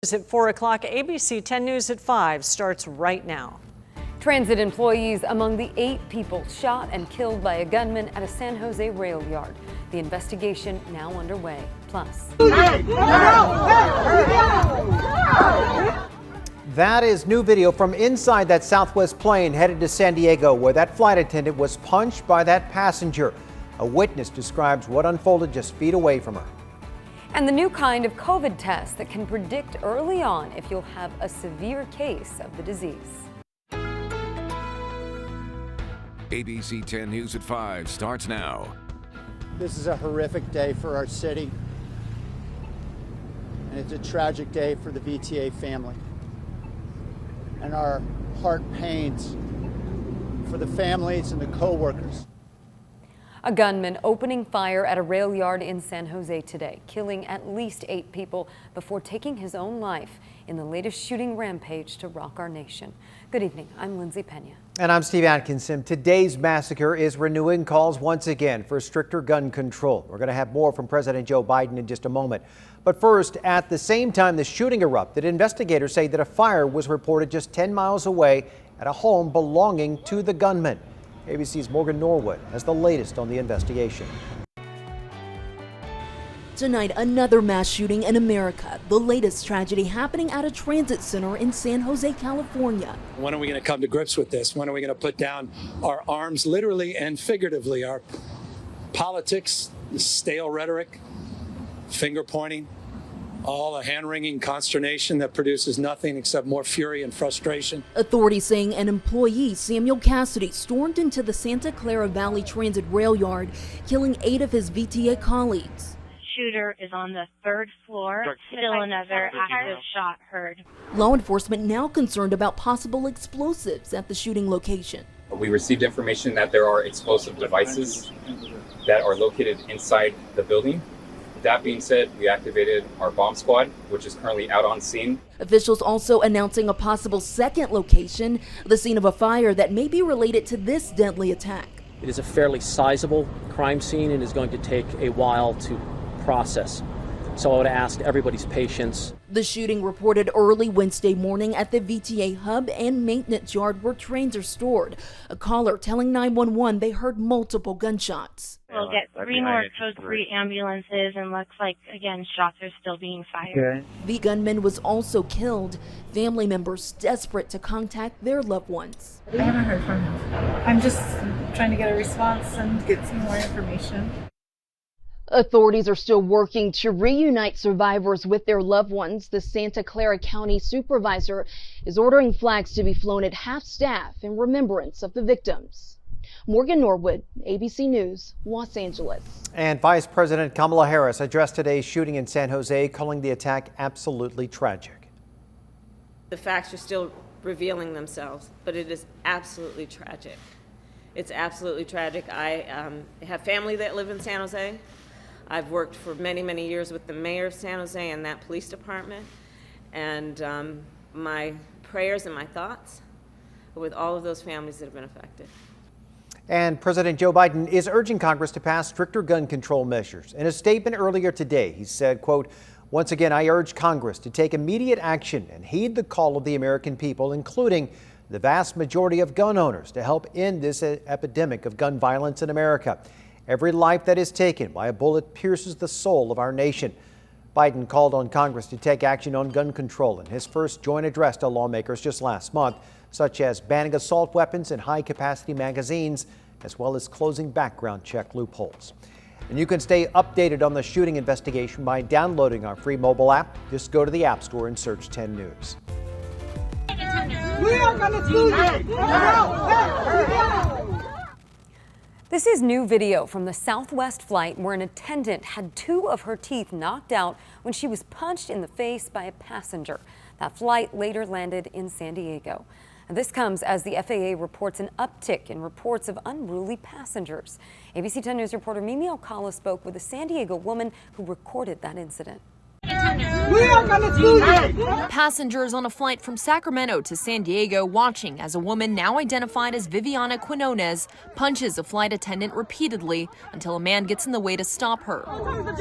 At 4 o'clock, ABC 10 News at 5 starts right now. Transit employees among the 8 people shot and killed by a gunman at a San Jose rail yard. The investigation now underway. Plus, that is new video from inside that Southwest plane headed to San Diego, where that flight attendant was punched by that passenger. A witness describes what unfolded just feet away from her. and the new kind of COVID test that can predict early on if you'll have a severe case of the disease. ABC 10 News at 5 starts now. This is a horrific day for our city, and it's a tragic day for the VTA family. And our heart pains for the families and the co-workers. A gunman opening fire at a rail yard in San Jose today, killing at least 8 people before taking his own life in the latest shooting rampage to rock our nation. Good evening, I'm Lindsay Pena. And I'm Steve Atkinson. Today's massacre is renewing calls once again for stricter gun control. We're going to have more from President Joe Biden in just a moment. But first, at the same time the shooting erupted, investigators say that a fire was reported just 10 miles away at a home belonging to the gunman. ABC's Morgan Norwood has the latest on the investigation. Tonight, another mass shooting in America. The latest tragedy happening at a transit center in San Jose, California. When are we going to come to grips with this? When are we going to put down our arms, literally and figuratively? Our politics, stale rhetoric, finger pointing, all a hand-wringing consternation that produces nothing except more fury and frustration. Authorities saying an employee, Samuel Cassidy, stormed into the Santa Clara Valley Transit rail yard, killing 8 of his VTA colleagues. Shooter is on the 3rd floor. Still another active shot heard. Law enforcement now concerned about possible explosives at the shooting location. We received information that there are explosive devices that are located inside the building. That being said, we activated our bomb squad, which is currently out on scene. Officials also announcing a possible second location, the scene of a fire that may be related to this deadly attack. It is a fairly sizable crime scene and is going to take a while to process. So I would ask everybody's patience. The shooting reported early Wednesday morning at the VTA hub and maintenance yard where trains are stored. A caller telling 911 they heard multiple gunshots. We'll get 3 more code 3 ambulances, and looks like, again, shots are still being fired. The gunman was also killed. Family members desperate to contact their loved ones. I haven't heard from him. I'm just trying to get a response and get some more information. Authorities are still working to reunite survivors with their loved ones. The Santa Clara County supervisor is ordering flags to be flown at half-staff in remembrance of the victims. Morgan Norwood, ABC News, Los Angeles. And Vice President Kamala Harris addressed today's shooting in San Jose, calling the attack absolutely tragic. The facts are still revealing themselves, but it is absolutely tragic. It's absolutely tragic. I have family that live in San Jose. I've worked for many, many years with the mayor of San Jose and that police department. And my prayers and my thoughts are with all of those families that have been affected. And President Joe Biden is urging Congress to pass stricter gun control measures. In a statement earlier today, he said, quote, "Once again, I urge Congress to take immediate action and heed the call of the American people, including the vast majority of gun owners, to help end this epidemic of gun violence in America. Every life that is taken by a bullet pierces the soul of our nation." Biden called on Congress to take action on gun control in his first joint address to lawmakers just last month, such as banning assault weapons and high-capacity magazines, as well as closing background check loopholes. And you can stay updated on the shooting investigation by downloading our free mobile app. Just go to the App Store and search 10 News. We are going to do this. This is new video from the Southwest flight where an attendant had 2 of her teeth knocked out when she was punched in the face by a passenger. That flight later landed in San Diego. And this comes as the FAA reports an uptick in reports of unruly passengers. ABC 10 News reporter Mimi Alcala spoke with a San Diego woman who recorded that incident. Passengers on a flight from Sacramento to San Diego watching as a woman now identified as Viviana Quinones punches a flight attendant repeatedly until a man gets in the way to stop her.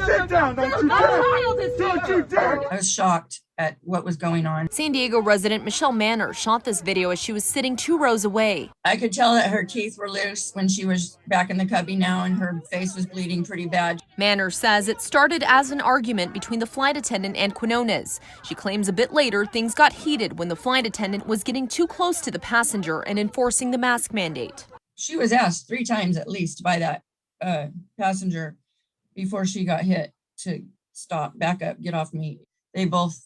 Sit down, don't you dare! Don't you dare! I was shocked at what was going on. San Diego resident Michelle Manor shot this video as she was sitting 2 rows away. I could tell that her teeth were loose when she was back in the cubby now, and her face was bleeding pretty bad. Manor says it started as an argument between the flight attendant and Quinones. She claims a bit later things got heated when the flight attendant was getting too close to the passenger and enforcing the mask mandate. She was asked 3 times at least by that passenger before she got hit to stop, back up, get off me. They both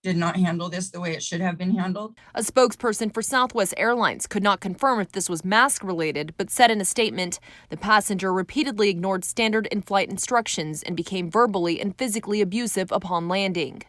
did not handle this the way it should have been handled. A spokesperson for Southwest Airlines could not confirm if this was mask-related, but said in a statement, the passenger repeatedly ignored standard in-flight instructions and became verbally and physically abusive upon landing.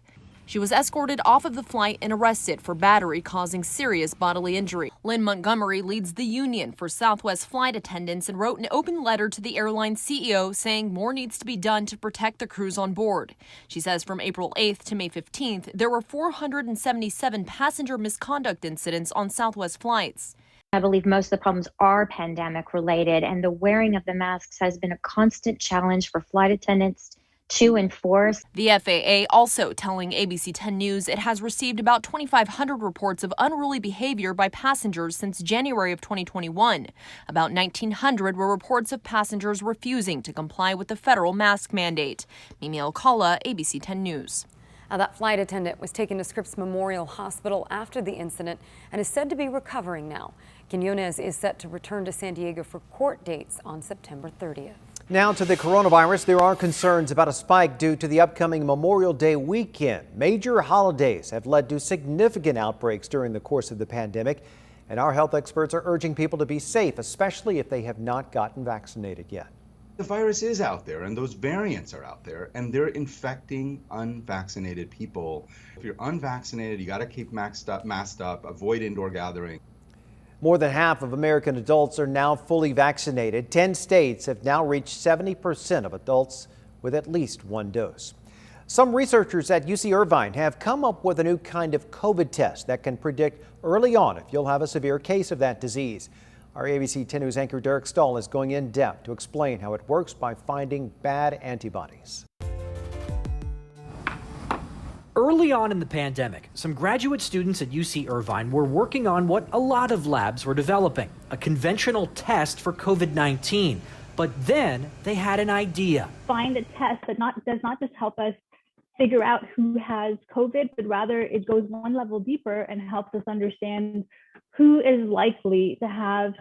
She was escorted off of the flight and arrested for battery causing serious bodily injury. Lynn Montgomery leads the union for Southwest flight attendants and wrote an open letter to the airline CEO saying more needs to be done to protect the crews on board. She says from April 8th to May 15th, there were 477 passenger misconduct incidents on Southwest flights. I believe most of the problems are pandemic related, and the wearing of the masks has been a constant challenge for flight attendants to enforce. The FAA also telling ABC 10 News it has received about 2,500 reports of unruly behavior by passengers since January of 2021. About 1,900 were reports of passengers refusing to comply with the federal mask mandate. Mimi Alcala, ABC 10 News. Now, that flight attendant was taken to Scripps Memorial Hospital after the incident and is said to be recovering now. Quinones is set to return to San Diego for court dates on September 30th. Now to the coronavirus. There are concerns about a spike due to the upcoming Memorial Day weekend. Major holidays have led to significant outbreaks during the course of the pandemic, and our health experts are urging people to be safe, especially if they have not gotten vaccinated yet. The virus is out there, and those variants are out there, and they're infecting unvaccinated people. If you're unvaccinated, you got to keep masked up, avoid indoor gathering. More than half of American adults are now fully vaccinated. 10 states have now reached 70% of adults with at least 1 dose. Some researchers at UC Irvine have come up with a new kind of COVID test that can predict early on if you'll have a severe case of that disease. Our ABC 10 News anchor Derek Stahl is going in depth to explain how it works by finding bad antibodies. Early on in the pandemic, some graduate students at UC Irvine were working on what a lot of labs were developing, a conventional test for COVID-19. But then they had an idea. Find a test that does not just help us figure out who has COVID, but rather it goes one level deeper and helps us understand who is likely to have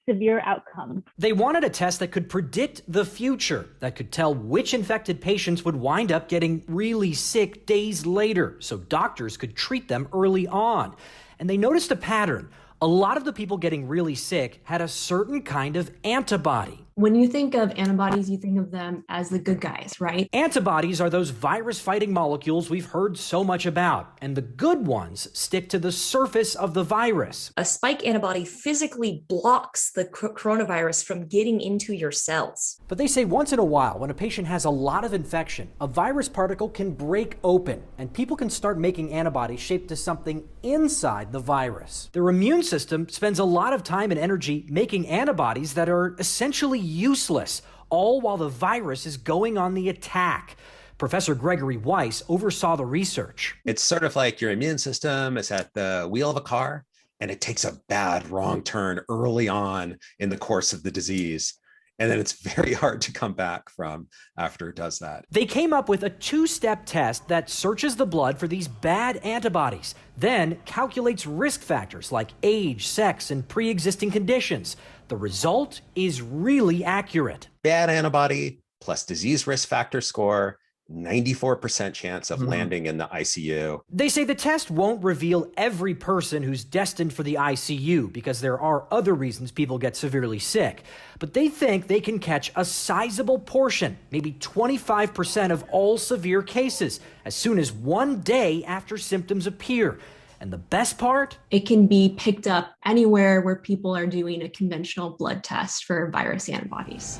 severe outcomes. They wanted a test that could predict the future, that could tell which infected patients would wind up getting really sick days later, so doctors could treat them early on. And they noticed a pattern. A lot of the people getting really sick had a certain kind of antibody. When you think of antibodies, you think of them as the good guys, right? Antibodies are those virus-fighting molecules we've heard so much about, and the good ones stick to the surface of the virus. A spike antibody physically blocks the coronavirus from getting into your cells. But they say once in a while, when a patient has a lot of infection, a virus particle can break open, and people can start making antibodies shaped to something inside the virus. Their immune system spends a lot of time and energy making antibodies that are essentially useless, all while the virus is going on the attack. Professor Gregory Weiss oversaw the research. It's sort of like your immune system is at the wheel of a car, and it takes a bad wrong turn early on in the course of the disease. And then it's very hard to come back from after it does that. They came up with a 2-step test that searches the blood for these bad antibodies, then calculates risk factors like age, sex, and pre-existing conditions. The result is really accurate. Bad antibody plus disease risk factor score, 94% chance of landing in the ICU. They say the test won't reveal every person who's destined for the ICU because there are other reasons people get severely sick. But they think they can catch a sizable portion, maybe 25% of all severe cases, as soon as 1 day after symptoms appear. And the best part? It can be picked up anywhere where people are doing a conventional blood test for virus antibodies.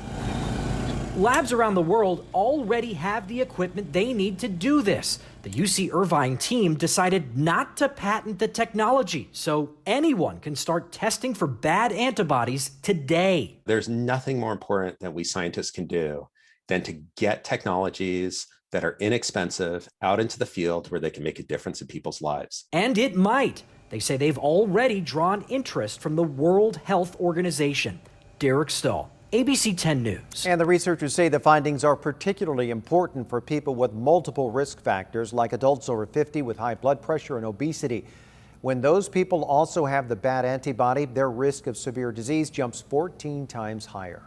Labs around the world already have the equipment they need to do this. The UC Irvine team decided not to patent the technology, so anyone can start testing for bad antibodies today. There's nothing more important that we scientists can do than to get technologies that are inexpensive out into the field where they can make a difference in people's lives. And it might. They say they've already drawn interest from the World Health Organization. Derek Stahl, ABC 10 News. And the researchers say the findings are particularly important for people with multiple risk factors, like adults over 50 with high blood pressure and obesity. When those people also have the bad antibody, their risk of severe disease jumps 14 times higher.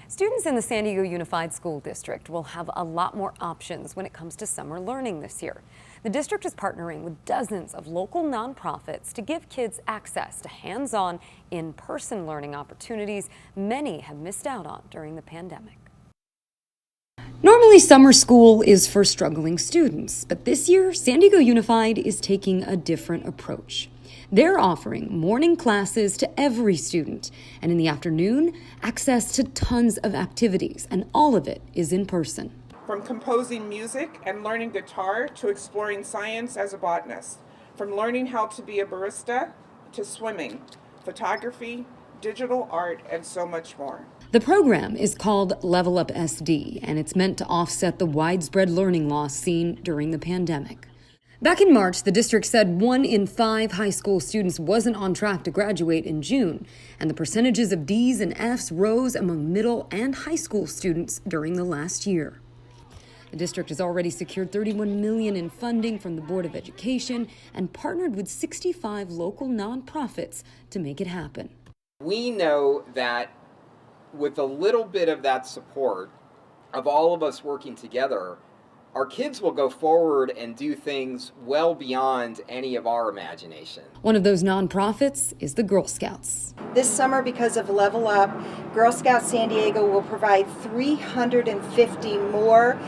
Students in the San Diego Unified School District will have a lot more options when it comes to summer learning this year. The district is partnering with dozens of local nonprofits to give kids access to hands-on, in-person learning opportunities many have missed out on during the pandemic. Normally, summer school is for struggling students, but this year, San Diego Unified is taking a different approach. They're offering morning classes to every student, and in the afternoon, access to tons of activities, and all of it is in person. From composing music and learning guitar to exploring science as a botanist, from learning how to be a barista to swimming, photography, digital art, and so much more. The program is called Level Up SD, and it's meant to offset the widespread learning loss seen during the pandemic. Back in March, the district said 1 in 5 high school students wasn't on track to graduate in June, and the percentages of D's and F's rose among middle and high school students during the last year. The district has already secured $31 million in funding from the Board of Education and partnered with 65 local nonprofits to make it happen. We know that with a little bit of that support of all of us working together, our kids will go forward and do things well beyond any of our imagination. One of those nonprofits is the Girl Scouts. This summer, because of Level Up, Girl Scouts San Diego will provide 350 more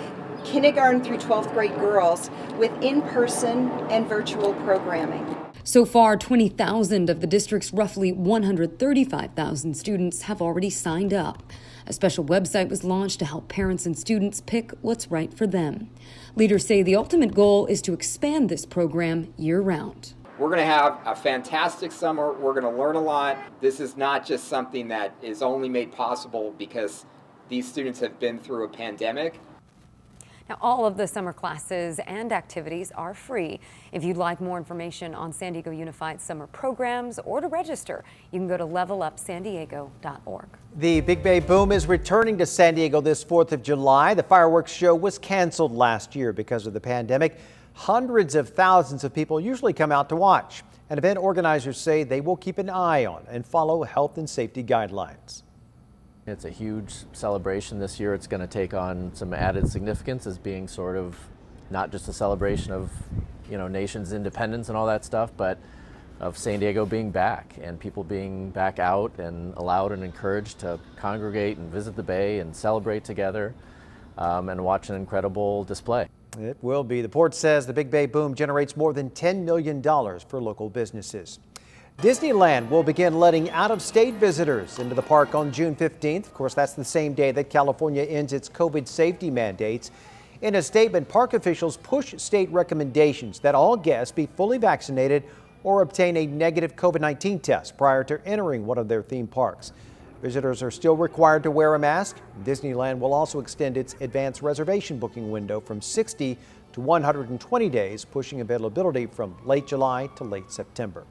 kindergarten through 12th grade girls with in-person and virtual programming. So far, 20,000 of the district's roughly 135,000 students have already signed up. A special website was launched to help parents and students pick what's right for them. Leaders say the ultimate goal is to expand this program year-round. We're going to have a fantastic summer. We're going to learn a lot. This is not just something that is only made possible because these students have been through a pandemic. Now, all of the summer classes and activities are free. If you'd like more information on San Diego Unified summer programs or to register, you can go to levelupsandiego.org. The Big Bay Boom is returning to San Diego this 4th of July. The fireworks show was canceled last year because of the pandemic. Hundreds of thousands of people usually come out to watch. And event organizers say they will keep an eye on and follow health and safety guidelines. It's a huge celebration this year. It's going to take on some added significance as being sort of not just a celebration of, nation's independence and all that stuff, but of San Diego being back and people being back out and allowed and encouraged to congregate and visit the Bay and celebrate together and watch an incredible display. It will be. The port says the Big Bay Boom generates more than $10 million for local businesses. Disneyland will begin letting out-of-state visitors into the park on June 15th. Of course, that's the same day that California ends its COVID safety mandates. In a statement, park officials push state recommendations that all guests be fully vaccinated or obtain a negative COVID-19 test prior to entering one of their theme parks. Visitors are still required to wear a mask. Disneyland will also extend its advanced reservation booking window from 60 to 120 days, pushing availability from late July to late September.